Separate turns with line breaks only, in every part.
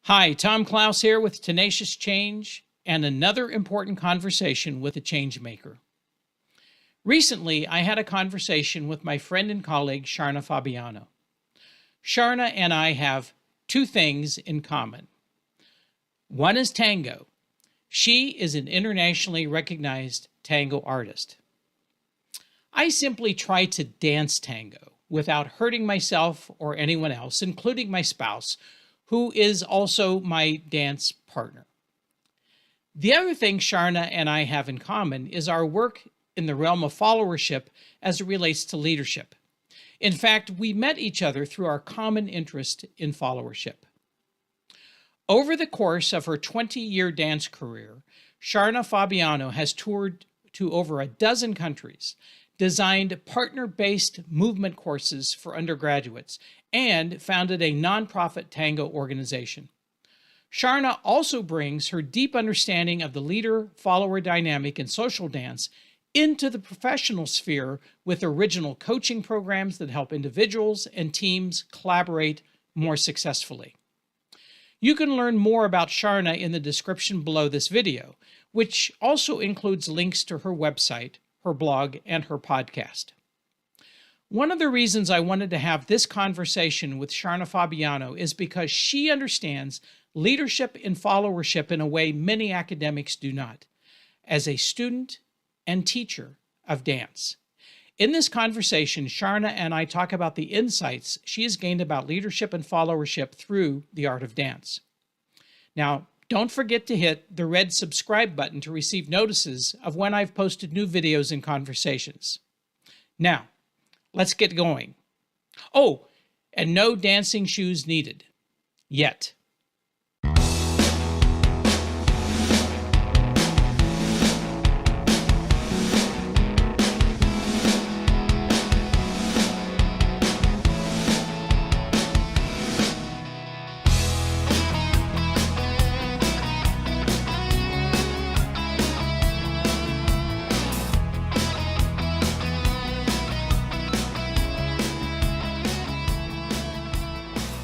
Hi, Tom Klaus here with Tenacious Change and another important conversation with a change maker. Recently, I had a conversation with my friend and colleague, Sharna Fabiano. Sharna and I have two things in common. One is tango. She is an internationally recognized tango artist. I simply try to dance tango without hurting myself or anyone else, including my spouse, who is also my dance partner. The other thing Sharna and I have in common is our work in the realm of followership as it relates to leadership. In fact, we met each other through our common interest in followership. Over the course of her 20-year dance career, Sharna Fabiano has toured to over a dozen countries, designed partner-based movement courses for undergraduates, and founded a nonprofit tango organization. Sharna also brings her deep understanding of the leader-follower dynamic in social dance into the professional sphere with original coaching programs that help individuals and teams collaborate more successfully. You can learn more about Sharna in the description below this video, which also includes links to her website, her blog, and her podcast. One of the reasons I wanted to have this conversation with Sharna Fabiano is because she understands leadership and followership in a way many academics do not, as a student and teacher of dance. In this conversation, Sharna and I talk about the insights she has gained about leadership and followership through the art of dance. Now, don't forget to hit the red subscribe button to receive notices of when I've posted new videos and conversations. Now, let's get going. Oh, and no dancing shoes needed. Yet.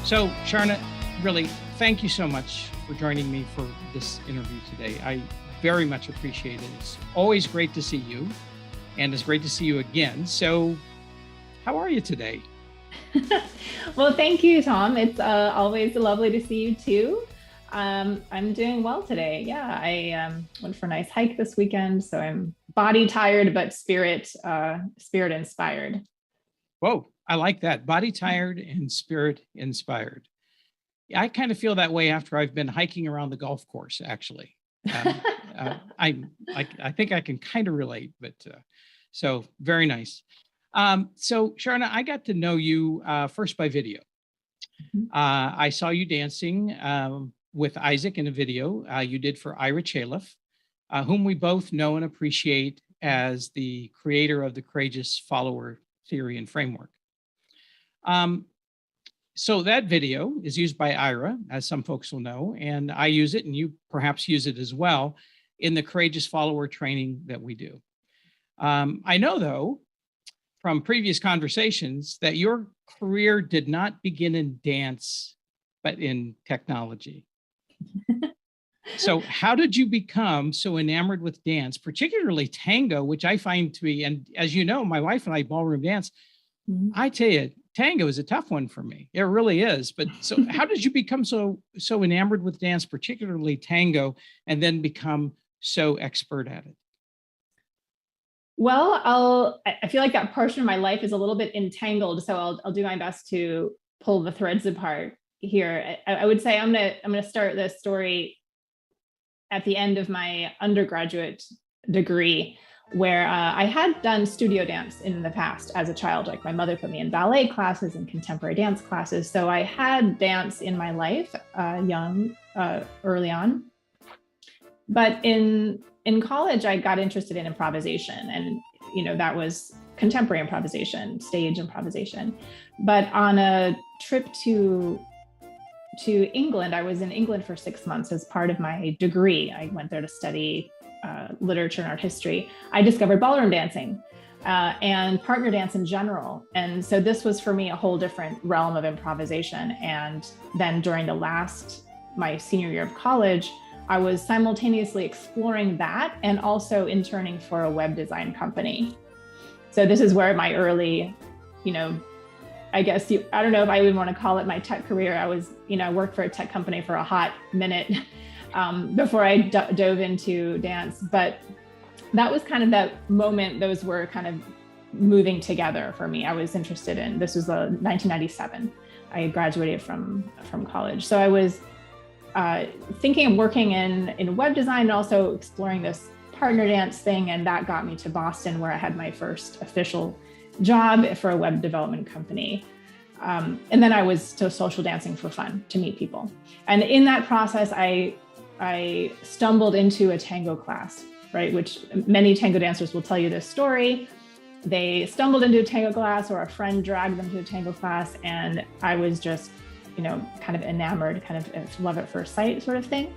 So, Sharna, really, thank you so much for joining me for this interview today. I very much appreciate it. It's always great to see you, and it's great to see you again. So, how are you today?
Well, thank you, Tom. It's always lovely to see you too. I'm doing well today. Yeah, I went for a nice hike this weekend, so I'm body tired, but spirit inspired.
Whoa, I like that. Body tired and spirit inspired. I kind of feel that way after I've been hiking around the golf course, actually. I think I can kind of relate, but so very nice. So Sharna, I got to know you first by video. I saw you dancing with Isaac in a video you did for Ira Chaliff, whom we both know and appreciate as the creator of the courageous follower theory and framework. So that video is used by Ira, as some folks will know, and I use it, and you perhaps use it as well in the courageous follower training that we do. I know, though, from previous conversations that your career did not begin in dance, but in technology. So how did you become so enamored with dance, particularly tango, which I find to be, and as you know, my wife and I ballroom dance, I tell you, tango is a tough one for me. It really is. But so how did you become so enamored with dance, particularly tango, and then become so expert at it?
Well, I feel like that portion of my life is a little bit entangled, so I'll do my best to pull the threads apart here. I would say I'm gonna start this story at the end of my undergraduate degree, where I had done studio dance in the past as a child. Like my mother put me in ballet classes and contemporary dance classes. So I had dance in my life early on. But in college, I got interested in improvisation, and that was contemporary improvisation, stage improvisation. But on a trip to England, I was in England for 6 months as part of my degree. I went there to study literature and art history. I discovered ballroom dancing and partner dance in general. And so this was for me a whole different realm of improvisation. And then during the last my senior year of college, I was simultaneously exploring that and also interning for a web design company. So this is where my early, I guess I don't know if I would want to call it my tech career. I was, I worked for a tech company for a hot minute before I dove into dance. But that was kind of that moment. Those were kind of moving together for me. I was interested in, this was 1997. I graduated from college. So I was thinking of working in web design and also exploring this partner dance thing. And that got me to Boston, where I had my first official job for a web development company. And then I was still social dancing for fun, to meet people. And in that process, I stumbled into a tango class, right? Which many tango dancers will tell you this story. They stumbled into a tango class, or a friend dragged them to a tango class. And I was just, kind of enamored, kind of love at first sight sort of thing.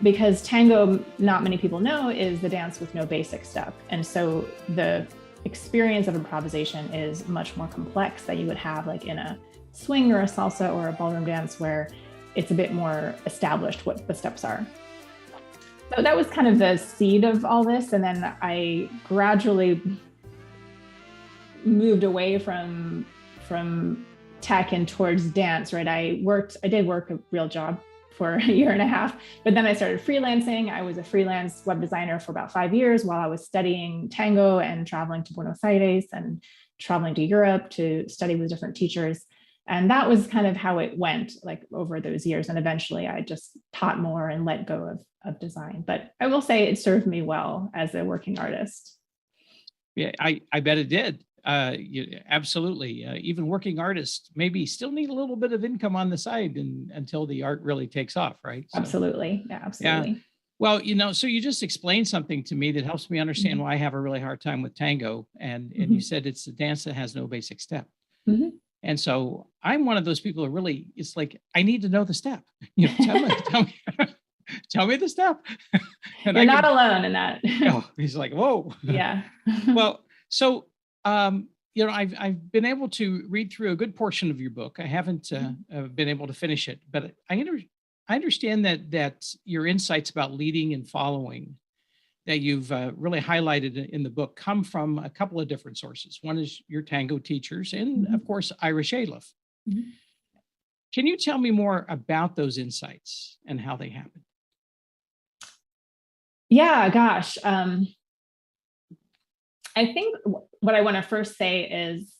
Because tango, not many people know, is the dance with no basic step. And so the experience of improvisation is much more complex than you would have like in a swing or a salsa or a ballroom dance, where it's a bit more established what the steps are. So that was kind of the seed of all this. And then I gradually moved away from tech and towards dance, right? I did work a real job for a year and a half, but then I started freelancing. I was a freelance web designer for about 5 years while I was studying tango and traveling to Buenos Aires and traveling to Europe to study with different teachers. And that was kind of how it went, like over those years. And eventually I just taught more and let go of design. But I will say it served me well as a working artist.
Yeah, I bet it did. Absolutely. Even working artists maybe still need a little bit of income on the side until the art really takes off, right? So,
absolutely. Yeah, absolutely.
Yeah. Well, so you just explained something to me that helps me understand why I have a really hard time with tango. And you said it's a dance that has no basic step.
Mm-hmm.
And so I'm one of those people who really, it's like, I need to know the step. Tell me the step.
And you're not alone in that.
He's like, whoa.
Yeah.
Well, so, I've been able to read through a good portion of your book. I haven't been able to finish it, but I understand that your insights about leading and following that you've really highlighted in the book come from a couple of different sources. One is your tango teachers and, of course, Irish Aleph. Mm-hmm. Can you tell me more about those insights and how they happened?
Yeah, gosh. I think what I want to first say is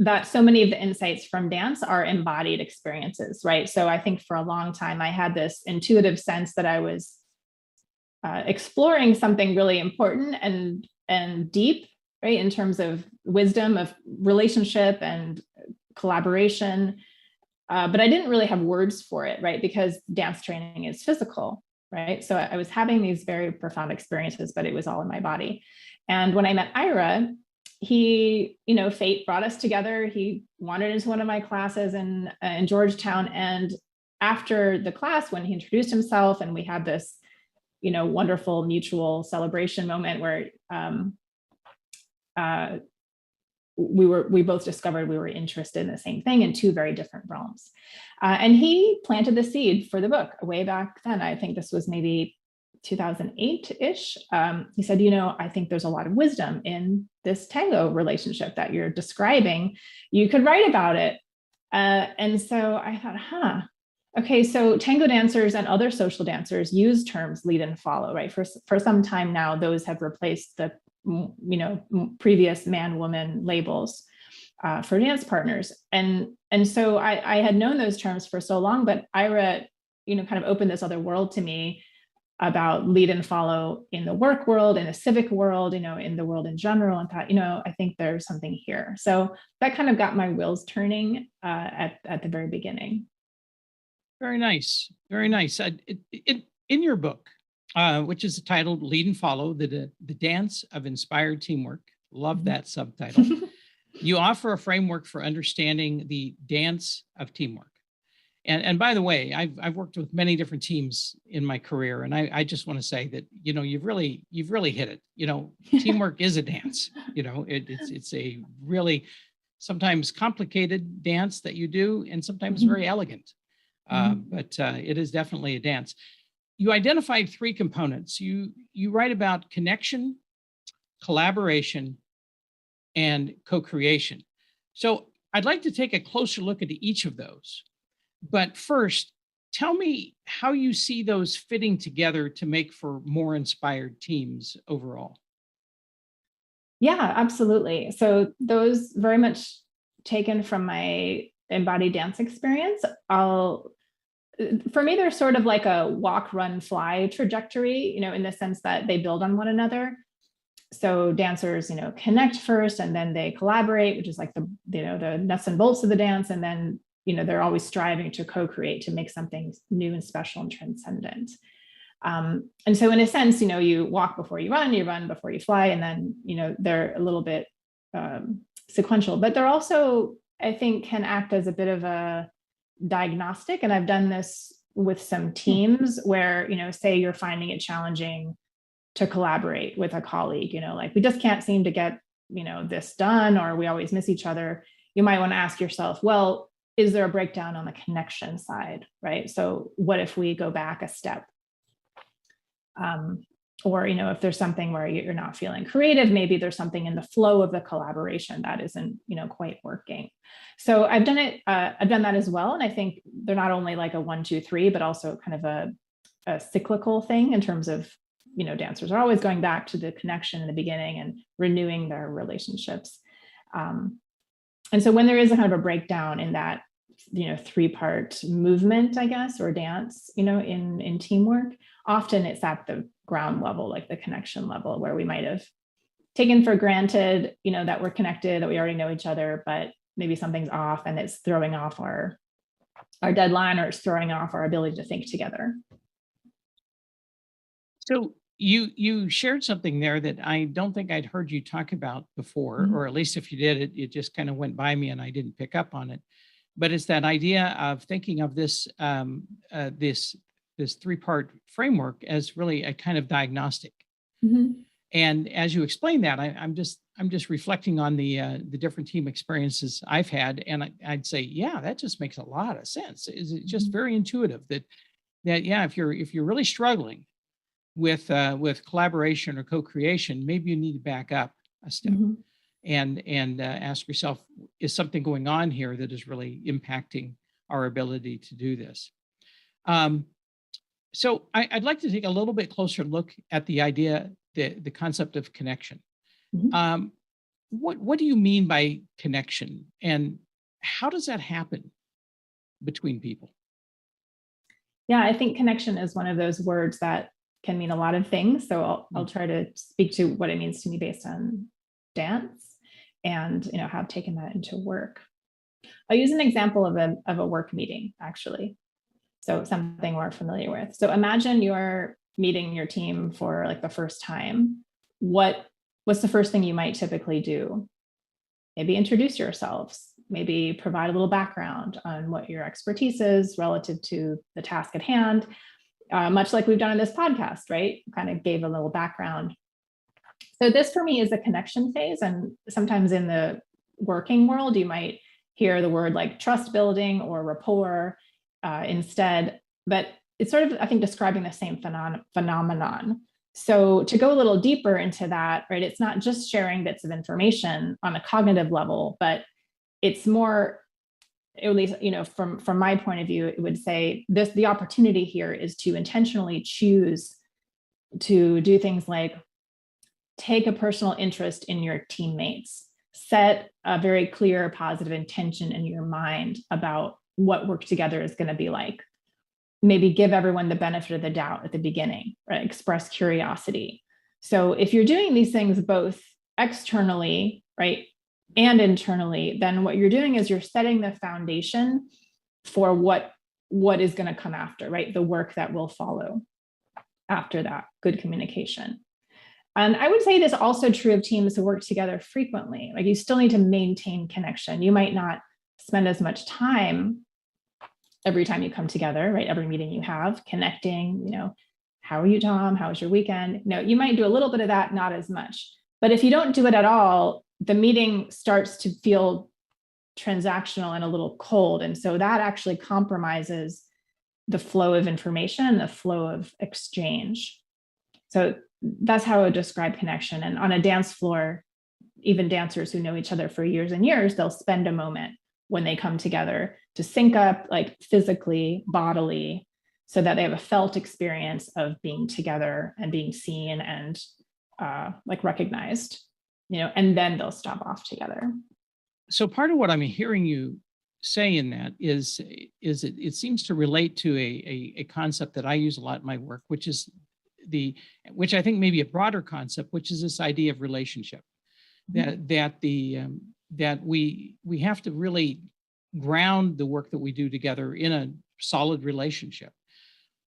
that so many of the insights from dance are embodied experiences, right? So I think for a long time, I had this intuitive sense that I was exploring something really important and deep, right? In terms of wisdom of relationship and collaboration. But I didn't really have words for it, right? Because dance training is physical, right? So I was having these very profound experiences, but it was all in my body. And when I met Ira, he, fate brought us together. He wandered into one of my classes in Georgetown. And after the class, when he introduced himself and we had this, wonderful mutual celebration moment where we both discovered we were interested in the same thing in two very different realms. And he planted the seed for the book way back then. I think this was maybe 2008-ish. He said, I think there's a lot of wisdom in this tango relationship that you're describing. You could write about it. And so I thought, okay, so tango dancers and other social dancers use terms lead and follow, right? For some time now, those have replaced the previous man-woman labels for dance partners. And so I had known those terms for so long, but Ira, kind of opened this other world to me about lead and follow in the work world, in the civic world, in the world in general, and thought, I think there's something here. So that kind of got my wheels turning at the very beginning.
Very nice. Very nice. In your book, which is titled Lead and Follow, the Dance of Inspired Teamwork. Love that subtitle. You offer a framework for understanding the dance of teamwork. And by the way, I've worked with many different teams in my career, and I just want to say that you've really hit it. Teamwork is a dance. It's a really sometimes complicated dance that you do, and sometimes very elegant. but it is definitely a dance. You identified three components. You write about connection, collaboration, and co-creation. So I'd like to take a closer look at each of those. But first, tell me how you see those fitting together to make for more inspired teams overall.
Yeah, absolutely. So those very much taken from my embodied dance experience. For me, they're sort of like a walk, run, fly trajectory, in the sense that they build on one another. So dancers, connect first and then they collaborate, which is like the nuts and bolts of the dance. And then, they're always striving to co-create, to make something new and special and transcendent. And so in a sense, you walk before you run before you fly, and then, they're a little bit sequential, but they're also, I think, can act as a bit of a diagnostic. And I've done this with some teams where, say you're finding it challenging to collaborate with a colleague, like we just can't seem to get, this done, or we always miss each other. You might want to ask yourself, well, is there a breakdown on the connection side, right? So what if we go back a step? Or, if there's something where you're not feeling creative, maybe there's something in the flow of the collaboration that isn't, quite working. So I've done that as well. And I think they're not only like a 1, 2, 3, but also kind of a cyclical thing in terms of, dancers are always going back to the connection in the beginning and renewing their relationships. And so when there is a kind of a breakdown in that, 3-part movement, I guess, or dance, in teamwork, often it's at the ground level, like the connection level, where we might have taken for granted, that we're connected, that we already know each other, but maybe something's off and it's throwing off our deadline, or it's throwing off our ability to think together.
So you shared something there that I don't think I'd heard you talk about before, or at least if you did, it just kind of went by me and I didn't pick up on it. But it's that idea of thinking of this this 3-part framework as really a kind of diagnostic.
Mm-hmm.
And as you explain that, I'm just reflecting on the different team experiences I've had, and I'd say, yeah, that just makes a lot of sense. Is it just very intuitive that yeah, if you're really struggling with collaboration or co-creation, maybe you need to back up a step and ask yourself, is something going on here that is really impacting our ability to do this? So I'd like to take a little bit closer look at the idea, the concept of connection. What do you mean by connection, and how does that happen between people?
Yeah, I think connection is one of those words that can mean a lot of things. So I'll try to speak to what it means to me based on dance, and how I've taken that into work. I'll use an example of a work meeting, actually. So something we're familiar with. So imagine you're meeting your team for like the first time. What's the first thing you might typically do? Maybe introduce yourselves, maybe provide a little background on what your expertise is relative to the task at hand, much like we've done in this podcast, right? Kind of gave a little background. So this for me is the connection phase. And sometimes in the working world, you might hear the word like trust building or rapport instead, but it's sort of, I think, describing the same phenomenon. So to go a little deeper into that, right, it's not just sharing bits of information on a cognitive level, but it's more, at least, from my point of view, it would say the opportunity here is to intentionally choose to do things like take a personal interest in your teammates, set a very clear positive intention in your mind about what work together is going to be like. Maybe give everyone the benefit of the doubt at the beginning, right? Express curiosity. So if you're doing these things both externally, right, and internally, then what you're doing is you're setting the foundation for what is going to come after, right? The work that will follow after that, good communication. And I would say this also true of teams who work together frequently. Like, you still need to maintain connection. You might not spend as much time every time you come together, right? Every meeting you have, connecting, how are you, Tom? How was your weekend? You might do a little bit of that, not as much. But if you don't do it at all, the meeting starts to feel transactional and a little cold. And so that actually compromises the flow of information and the flow of exchange. So that's how I would describe connection. And on a dance floor, even dancers who know each other for years and years, they'll spend a moment when they come together to sync up, like physically, bodily, so that they have a felt experience of being together and being seen and like recognized, and then they'll stop off together.
So part of what I'm hearing you say in that is it seems to relate to a concept that I use a lot in my work, which I think may be a broader concept, which is this idea of relationship. That we have to really ground the work that we do together in a solid relationship.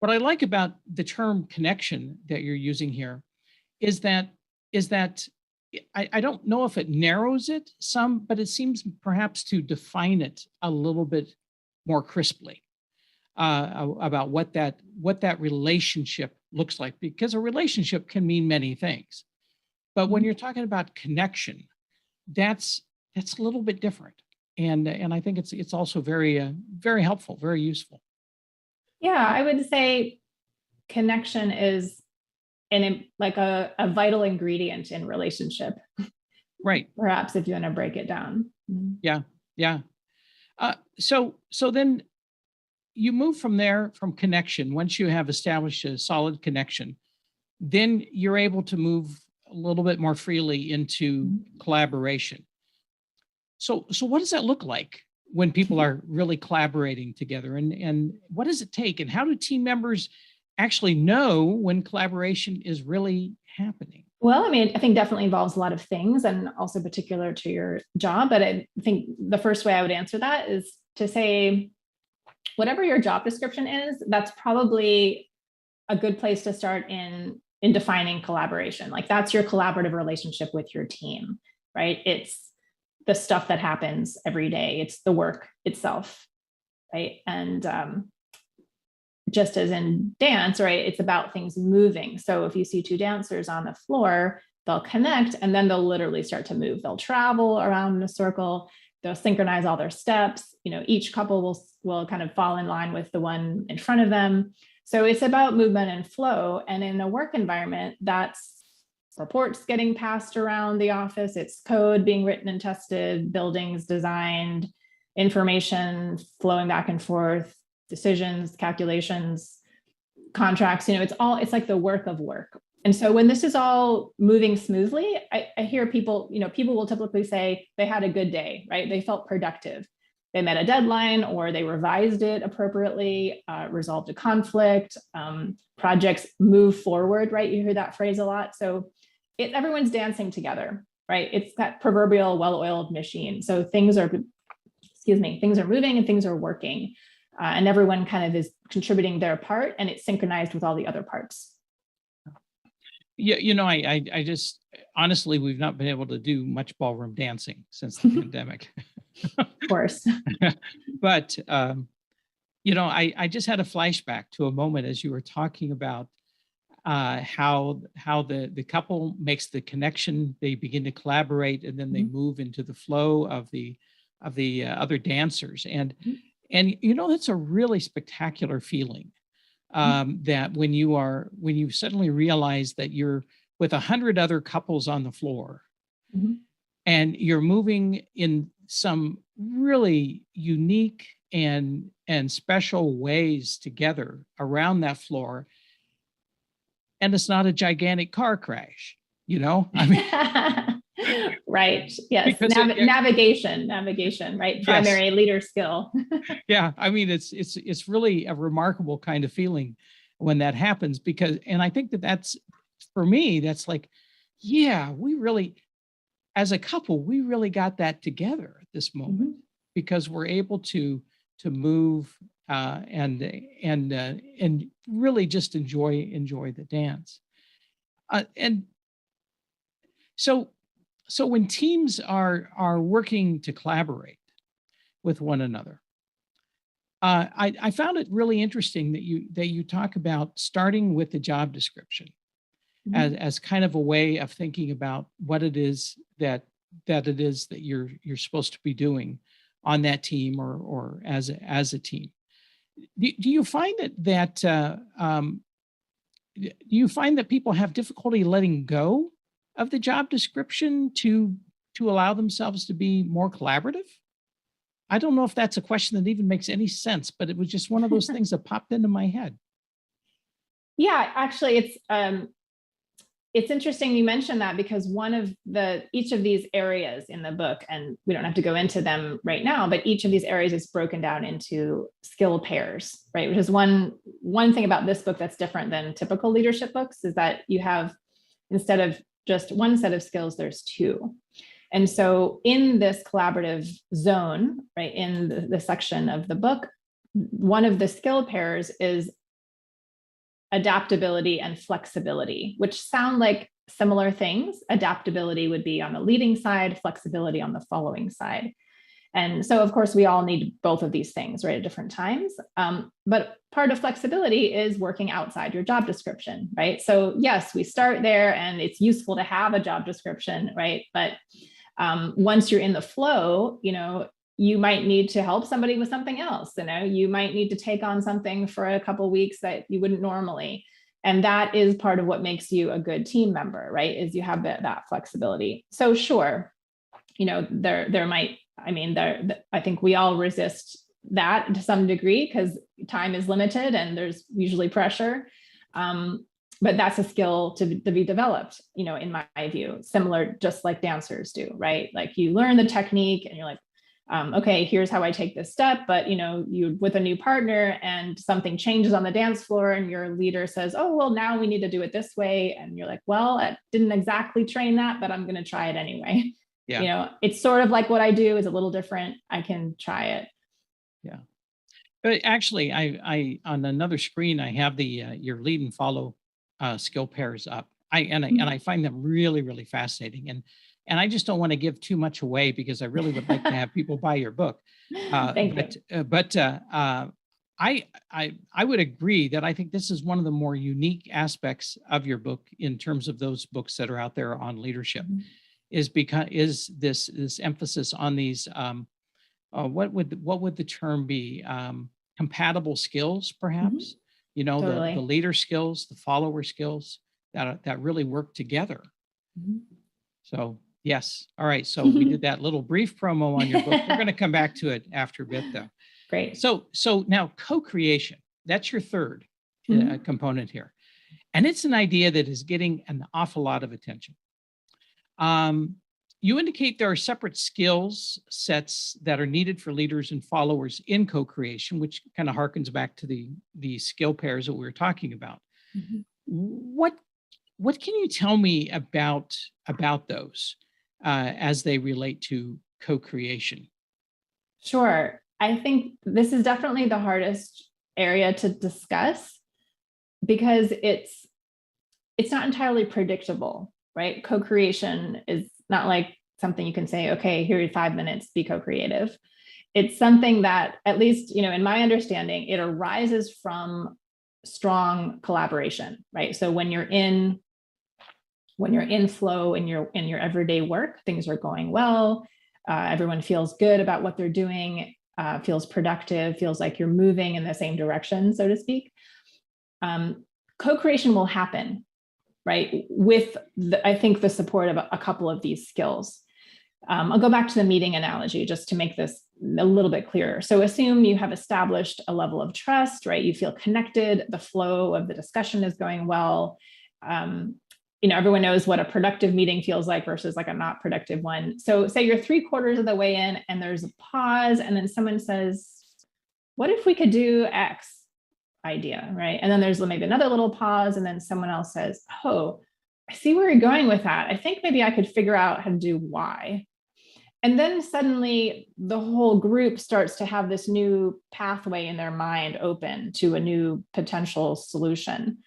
What I like about the term connection that you're using here is that I don't know if it narrows it some, but it seems perhaps to define it a little bit more crisply about what that relationship looks like, because a relationship can mean many things. But when you're talking about connection, that's a little bit different, and I think it's also very very helpful, very useful.
Yeah, I would say connection is like a vital ingredient in relationship.
Right.
Perhaps if you want to break it down.
Yeah. Yeah. So then you move from there, from connection. Once you have established a solid connection, then you're able to move a little bit more freely into collaboration. So what does that look like when people are really collaborating together, and what does it take, and how do team members actually know when collaboration is really happening?
Well, I mean, I think definitely involves a lot of things, and also particular to your job. But I think the first way I would answer that is to say, whatever your job description is, that's probably a good place to start in defining collaboration. Like, that's your collaborative relationship with your team, right? It's the stuff that happens every day. It's the work itself, right? And just as in dance, right, it's about things moving. So if you see two dancers on the floor, they'll connect and then they'll literally start to move. They'll travel around in a circle. They'll synchronize all their steps. Each couple will kind of fall in line with the one in front of them. So it's about movement and flow. And in a work environment, that's reports getting passed around the office. It's code being written and tested, buildings designed, information flowing back and forth, decisions, calculations, contracts. It's like the work of work. And so when this is all moving smoothly, I hear people will typically say they had a good day, right? They felt productive. They met a deadline, or they revised it appropriately, resolved a conflict, projects move forward, right? You hear that phrase a lot. So everyone's dancing together, right? It's that proverbial well-oiled machine. So things are moving and things are working. And everyone kind of is contributing their part, and it's synchronized with all the other parts.
Yeah, I just, honestly, we've not been able to do much ballroom dancing since the pandemic.
Of course.
But, I just had a flashback to a moment as you were talking about how the couple makes the connection, they begin to collaborate, and then they move into the flow of the other dancers. And it's a really spectacular feeling that when you suddenly realize that you're with 100 other couples on the floor, and you're moving in some really unique and special ways together around that floor, and it's not a gigantic car crash, I mean.
Right. Yes. Navigation, right?
Yes.
Primary leader skill.
Yeah. I mean, it's really a remarkable kind of feeling when that happens, and I think that's, for me, that's like, yeah, we really, as a couple, we really got that together at this moment, because we're able to move and really just enjoy the dance. And so when teams are working to collaborate with one another, I found it really interesting that you talk about starting with the job description as kind of a way of thinking about what it is that you're supposed to be doing on that team or as a team. Do you find do you find that people have difficulty letting go of the job description to allow themselves to be more collaborative? I don't know if that's a question that even makes any sense, but it was just one of those things that popped into my head.
Yeah, actually, it's interesting you mentioned that, because each of these areas in the book, and we don't have to go into them right now, but each of these areas is broken down into skill pairs, right? Which is one thing about this book that's different than typical leadership books, is that you have, instead of just one set of skills, there's two. And so in this collaborative zone, right, in the section of the book, one of the skill pairs is adaptability and flexibility, which sound like similar things. Adaptability would be on the leading side, flexibility on the following side. And so, of course, we all need both of these things, right, at different times. But part of flexibility is working outside your job description, right? So yes, we start there, and it's useful to have a job description, right? But once you're in the flow, you might need to help somebody with something else. You might need to take on something for a couple of weeks that you wouldn't normally. And that is part of what makes you a good team member, right? Is you have that flexibility. So sure, there might, I think we all resist that to some degree because time is limited and there's usually pressure. But that's a skill to be developed, in my view, similar, just like dancers do, right? Like you learn the technique and you're like, okay, here's how I take this step. But, you with a new partner and something changes on the dance floor and your leader says, oh, well, now we need to do it this way. And you're like, well, I didn't exactly train that, but I'm going to try it anyway.
Yeah.
It's sort of like what I do is a little different. I can try it.
Yeah. But actually, I on another screen, I have the your lead and follow skill pairs up. I find them really, really fascinating. And I just don't want to give too much away because I really would like to have people buy your book.
Thank you.
I would agree that I think this is one of the more unique aspects of your book in terms of those books that are out there on leadership, is this emphasis on these what would the term be, compatible skills perhaps,
Totally.
the leader skills, the follower skills that really work together. So yes. All right. So we did that little brief promo on your book. We're going to come back to it after a bit though.
Great.
So now co-creation, that's your third component here. And it's an idea that is getting an awful lot of attention. You indicate there are separate skills sets that are needed for leaders and followers in co-creation, which kind of harkens back to the skill pairs that we were talking about. What can you tell me about those as they relate to co-creation?
Sure. I think this is definitely the hardest area to discuss because it's not entirely predictable, right? Co-creation is not like something you can say, okay, here are 5 minutes, be co-creative. It's something that, at least, in my understanding, it arises from strong collaboration, right? So when you're in flow in your everyday work, things are going well. Everyone feels good about what they're doing, feels productive, feels like you're moving in the same direction, so to speak. Co-creation will happen, right? With I think the support of a couple of these skills. I'll go back to the meeting analogy just to make this a little bit clearer. So assume you have established a level of trust, right? You feel connected, the flow of the discussion is going well. Everyone knows what a productive meeting feels like versus like a not productive one. So say you're 3/4 of the way in and there's a pause and then someone says, what if we could do X idea, right? And then there's maybe another little pause and then someone else says, oh, I see where you're going with that. I think maybe I could figure out how to do Y. And then suddenly the whole group starts to have this new pathway in their mind open to a new potential solution.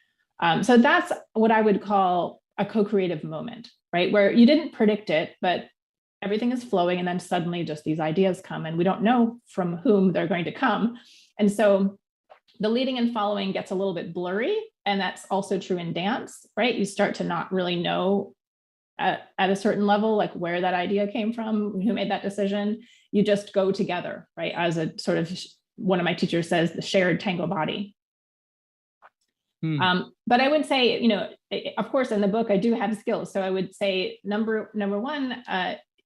So that's what I would call a co-creative moment, right? Where you didn't predict it, but everything is flowing and then suddenly just these ideas come and we don't know from whom they're going to come. And so the leading and following gets a little bit blurry. And that's also true in dance, right? You start to not really know at a certain level, like where that idea came from, who made that decision. You just go together, right? As a sort of one of my teachers says, the shared tango body.
Hmm.
But I would say, of course, in the book, I do have skills. So I would say number one,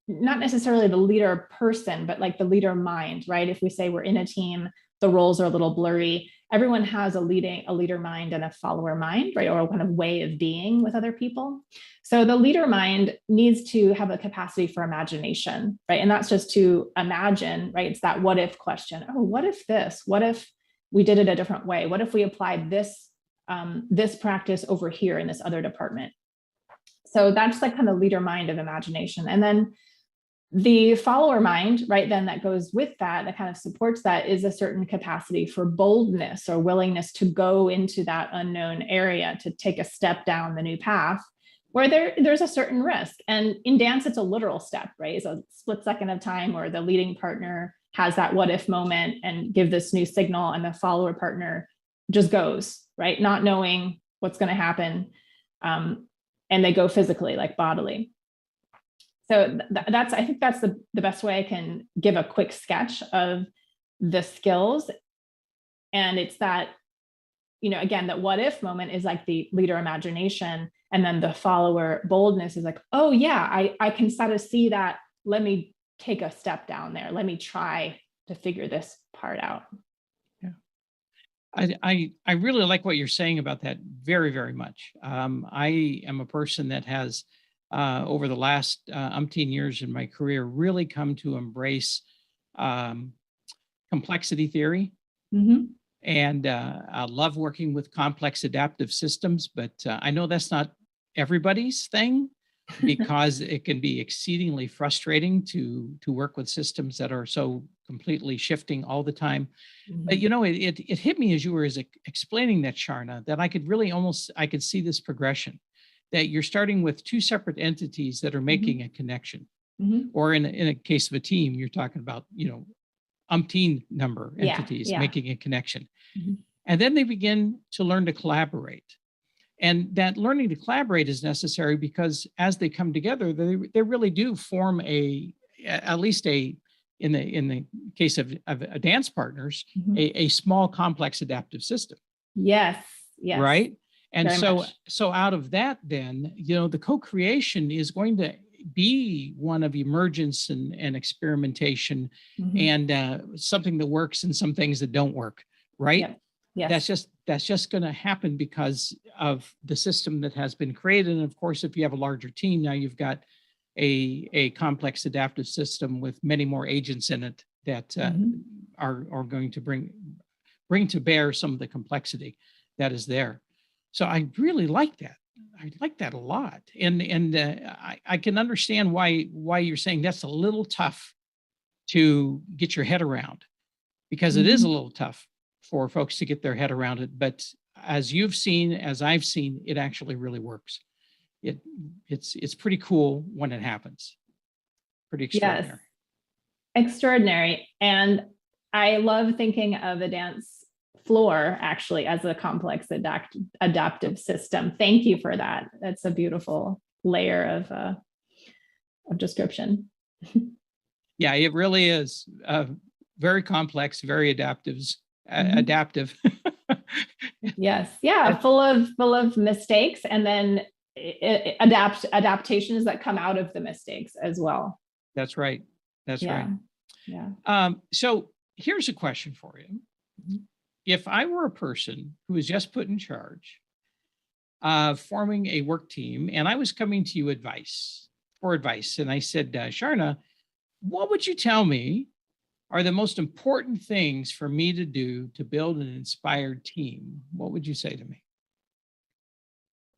not necessarily the leader person, but like the leader mind, right? If we say we're in a team, the roles are a little blurry. Everyone has a leader mind and a follower mind, right? Or a kind of way of being with other people. So the leader mind needs to have a capacity for imagination, right? And that's just to imagine, right? It's that what if question. Oh, what if this? What if we did it a different way? What if we applied this practice over here in this other department? So that's like kind of leader mind of imagination. And then the follower mind, right, then that goes with that kind of supports that, is a certain capacity for boldness or willingness to go into that unknown area, to take a step down the new path where there's a certain risk. And in dance, it's a literal step, right? It's a split second of time where the leading partner has that what if moment and give this new signal, and the follower partner just goes, right? Not knowing what's going to happen. And they go physically, like bodily. So I think that's the best way I can give a quick sketch of the skills. And it's that, again, that what if moment is like the leader imagination. And then the follower boldness is like, oh yeah, I can sort of see that. Let me take a step down there. Let me try to figure this part out.
Yeah. I really like what you're saying about that very, very much. I am a person that has, over the last umpteen years in my career, really come to embrace complexity theory.
Mm-hmm.
And I love working with complex adaptive systems, but I know that's not everybody's thing, because it can be exceedingly frustrating to work with systems that are so completely shifting all the time.
Mm-hmm.
But it hit me as you were explaining that, Sharna, that I could see this progression, that you're starting with two separate entities that are making a connection.
Mm-hmm.
Or in a case of a team, you're talking about, umpteen number entities making a connection.
Mm-hmm.
And then they begin to learn to collaborate. And that learning to collaborate is necessary because as they come together, they really do form at least in the case of dance partners,
Mm-hmm.
a small complex adaptive system.
Yes. Yes.
Right. And
Very
so out of that, then, the co-creation is going to be one of emergence and experimentation,
Mm-hmm.
and something that works and some things that don't work. Right.
Yep. Yes.
That's just going to happen because of the system that has been created. And of course, if you have a larger team, now you've got a complex adaptive system with many more agents in it that are going to bring to bear some of the complexity that is there. So I really like that. I like that a lot. And I can understand why you're saying that's a little tough to get your head around, because it is a little tough for folks to get their head around it. But as you've seen, as I've seen, it actually really works. It's pretty cool when it happens. Pretty extraordinary.
Yes. Extraordinary. And I love thinking of a dance floor actually as a complex adaptive system. Thank you for that. That's a beautiful layer of description.
Yeah, it really is very complex, very adaptive.
Yes. Yeah. Full of mistakes, and then adaptations that come out of the mistakes as well.
That's right. That's right.
Yeah.
So here's a question for you.
Mm-hmm.
If I were a person who was just put in charge forming a work team, and I was coming to you for advice, and I said, Sharna, what would you tell me are the most important things for me to do to build an inspired team? What would you say to me?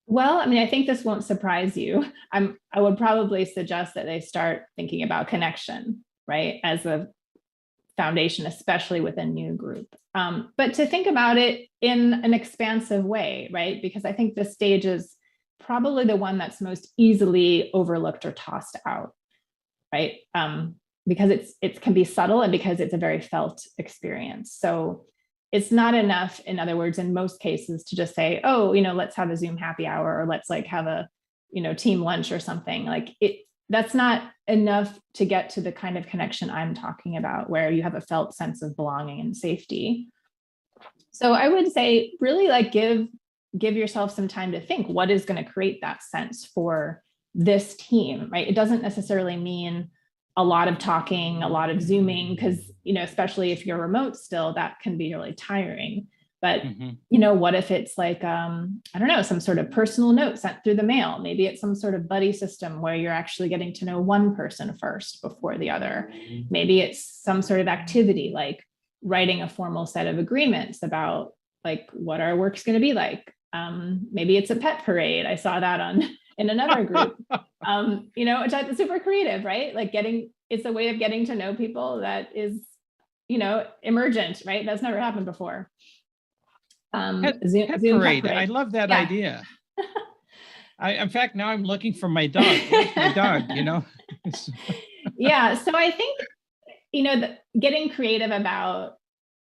Well, I mean, I think this won't surprise you. I would probably suggest that they start thinking about connection, right, as a foundation, especially with a new group. But to think about it in an expansive way, right? Because I think this stage is probably the one that's most easily overlooked or tossed out, right? Because it can be subtle, and because it's a very felt experience. So it's not enough, in other words, in most cases, to just say, oh, let's have a Zoom happy hour, or let's like have a, team lunch or something. Like that's not enough to get to the kind of connection I'm talking about, where you have a felt sense of belonging and safety. So I would say really like give yourself some time to think, what is going to create that sense for this team, right? It doesn't necessarily mean a lot of talking, a lot of Zooming, because, especially if you're remote still, that can be really tiring. But, what if it's like, I don't know, some sort of personal note sent through the mail? Maybe it's some sort of buddy system where you're actually getting to know one person first before the other. Maybe it's some sort of activity like writing a formal set of agreements about like what our work's going to be like. Maybe it's a pet parade. I saw that in another group, which is super creative, right? Like it's a way of getting to know people that is, emergent, right? That's never happened before.
Pet parade. I love that idea. In fact, now I'm looking for my dog. Where's my dog,
Yeah. So I think, getting creative about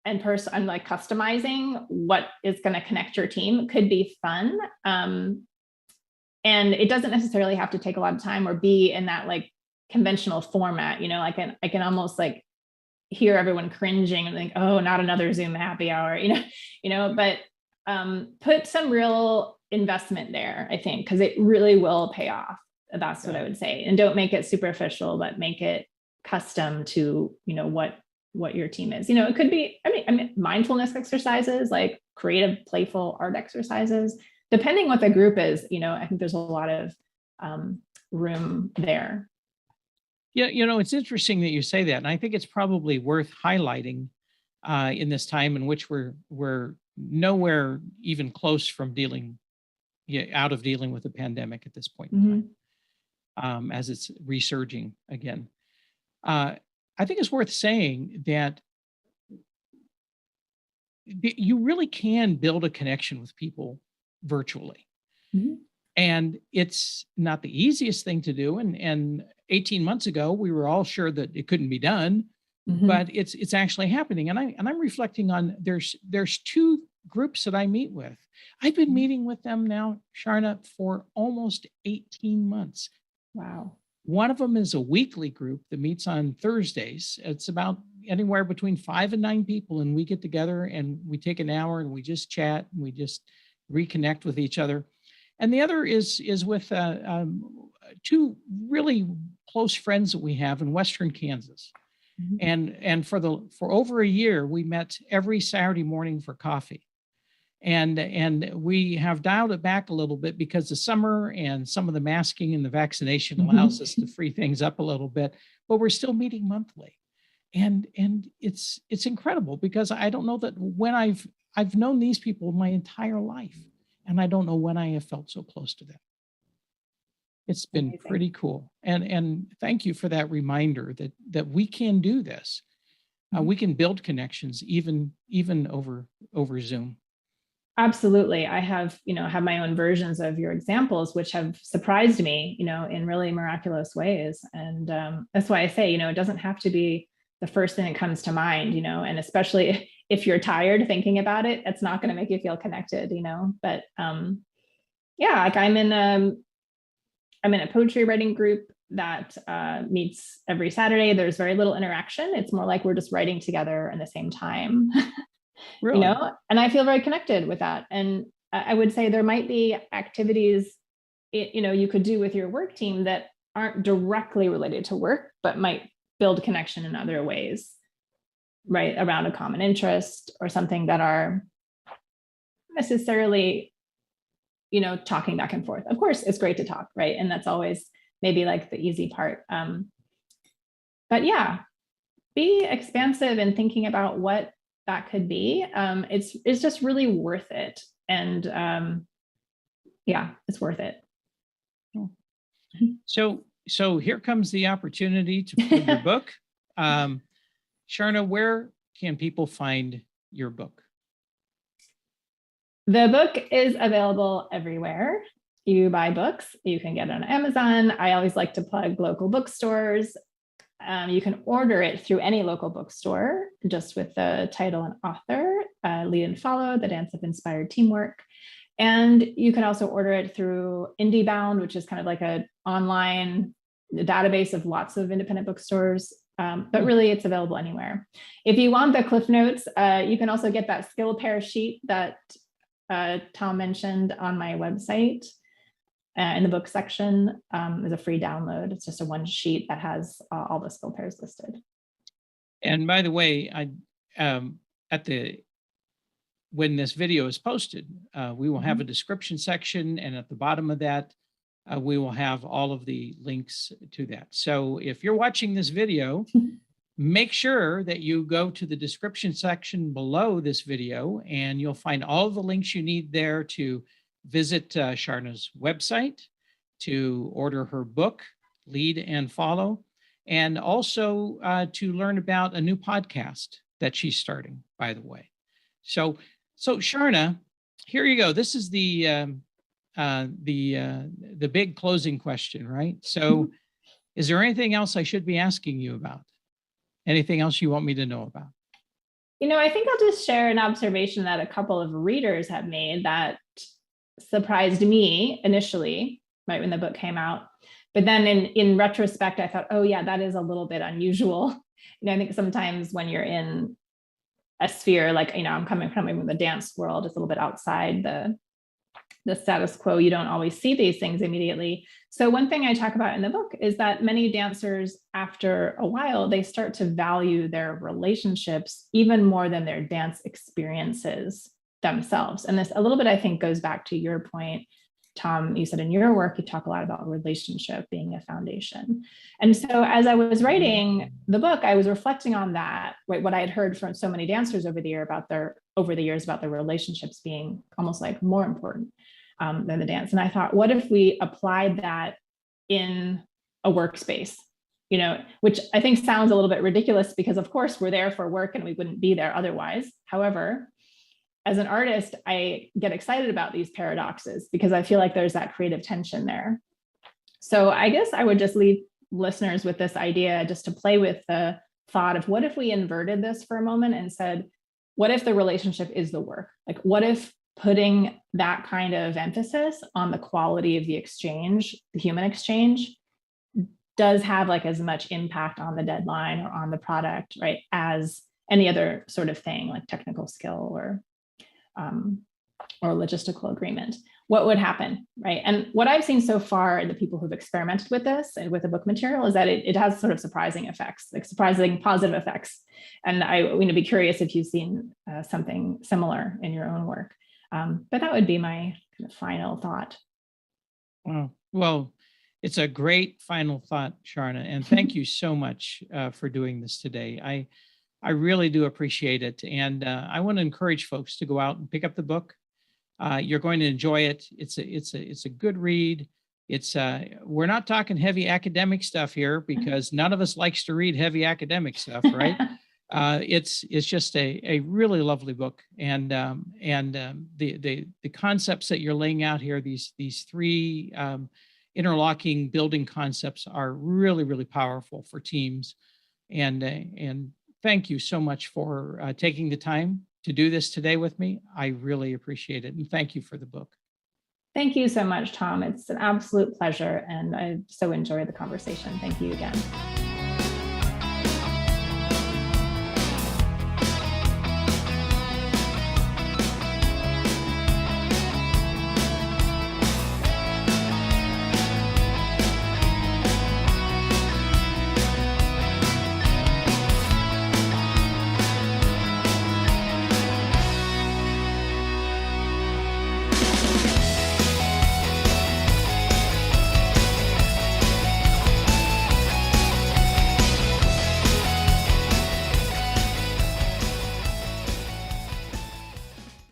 and like customizing what is going to connect your team could be fun. And it doesn't necessarily have to take a lot of time or be in that like conventional format. I can almost like hear everyone cringing and think, oh, not another Zoom happy hour, but put some real investment there, I think, because it really will pay off. That's what I would say. And don't make it superficial, but make it custom to, what your team is. It could be, I mean, mindfulness exercises, like creative, playful art exercises, depending what the group is, I think there's a lot of room there.
Yeah, it's interesting that you say that. And I think it's probably worth highlighting in this time in which we're nowhere even close from out of dealing with the pandemic at this point in time, as it's resurging again. I think it's worth saying that you really can build a connection with people virtually. And it's not the easiest thing to do. And 18 months ago, we were all sure that it couldn't be done, but it's actually happening. And I'm reflecting on there's two groups that I meet with. I've been meeting with them now, Sharna, for almost 18 months.
Wow.
One of them is a weekly group that meets on Thursdays. It's about anywhere between 5 and 9 people. And we get together and we take an hour and we just chat and we just reconnect with each other. And the other is with two really close friends that we have in Western Kansas. And for over a year, we met every Saturday morning for coffee. And we have dialed it back a little bit because the summer and some of the masking and the vaccination allows us to free things up a little bit, but we're still meeting monthly. And it's incredible because I don't know that when I've known these people my entire life, and I don't know when I have felt so close to them. It's been amazing. Pretty cool. And thank you for that reminder that we can do this. We can build connections even over Zoom.
Absolutely. I have my own versions of your examples, which have surprised me, in really miraculous ways. And that's why I say, it doesn't have to be the first thing that comes to mind, and especially if you're tired thinking about it, it's not going to make you feel connected, but like I'm in a poetry writing group that meets every Saturday. There's very little interaction. It's more like we're just writing together in the same time.
Really?
And I feel very connected with that. And I would say there might be activities, you could do with your work team that aren't directly related to work, but might build connection in other ways, right? Around a common interest or something that are necessarily, talking back and forth. Of course, it's great to talk, right? And that's always maybe like the easy part. But yeah, be expansive in thinking about what that could be. It's just really worth it. And it's worth it.
So here comes the opportunity to plug your book. Sharna, where can people find your book?
The book is available everywhere you buy books. You can get it on Amazon. I always like to plug local bookstores. You can order it through any local bookstore, just with the title and author, Lead and Follow, The Dance of Inspired Teamwork. And you can also order it through IndieBound, which is kind of like an online a database of lots of independent bookstores, but really it's available anywhere. If you want the Cliff Notes, you can also get that skill pair sheet that Tom mentioned on my website in the book section. Is a free download. It's just a one sheet that has all the skill pairs listed.
And by the way, when this video is posted, we will have a description section, and at the bottom of that, we will have all of the links to that. So if you're watching this video, make sure that you go to the description section below this video, and you'll find all the links you need there to visit Sharna's website, to order her book, Lead and Follow, and also to learn about a new podcast that she's starting, by the way. So Sharna, here you go. This is the big closing question, right? So is there anything else I should be asking you about? Anything else you want me to know about?
I think I'll just share an observation that a couple of readers have made that surprised me initially, right when the book came out. But then in retrospect, I thought, oh yeah, that is a little bit unusual. I think sometimes when you're in a sphere, like, I'm coming from the dance world, it's a little bit outside the status quo. You don't always see these things immediately. So one thing I talk about in the book is that many dancers, after a while, they start to value their relationships even more than their dance experiences themselves. And this a little bit, I think, goes back to your point, Tom. You said in your work, you talk a lot about relationship being a foundation. And so as I was writing the book, I was reflecting on that, right, what I had heard from so many dancers over the years about their relationships being almost like more important than the dance. And I thought, what if we applied that in a workspace, which I think sounds a little bit ridiculous because of course we're there for work and we wouldn't be there otherwise. However, as an artist, I get excited about these paradoxes because I feel like there's that creative tension there. So I guess I would just leave listeners with this idea, just to play with the thought of what if we inverted this for a moment and said, what if the relationship is the work? Like, what if putting that kind of emphasis on the quality of the exchange, the human exchange, does have like as much impact on the deadline or on the product, right, as any other sort of thing like technical skill or logistical agreement? What would happen, right? And what I've seen so far in the people who've experimented with this and with the book material is that it has sort of surprising effects, like surprising positive effects. And I be curious if you've seen something similar in your own work. But that would be my kind of final thought.
Well, it's a great final thought, Sharna, and thank you so much for doing this today. I really do appreciate it. And I want to encourage folks to go out and pick up the book. You're going to enjoy it. It's a good read. We're not talking heavy academic stuff here because none of us likes to read heavy academic stuff, right? It's just a really lovely book. And the concepts that you're laying out here, these three interlocking building concepts are really, really powerful for teams. And thank you so much for taking the time to do this today with me. I really appreciate it. And thank you for the book.
Thank you so much, Tom. It's an absolute pleasure. And I so enjoyed the conversation. Thank you again.